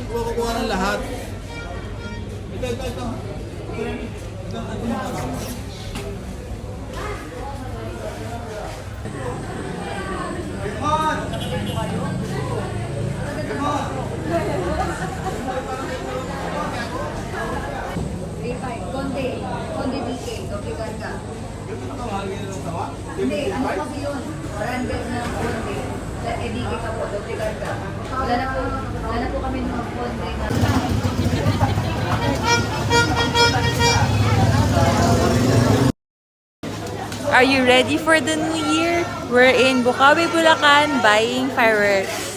Kukuha ng lahat. Ito. Konde DK, doble karga. Hindi, ano kasi yun? Random na konde. DK ka po, doble karga. Wala na po kami ng konde na. Are you ready for the new year? We're in Bukawi, Bulacan buying fireworks.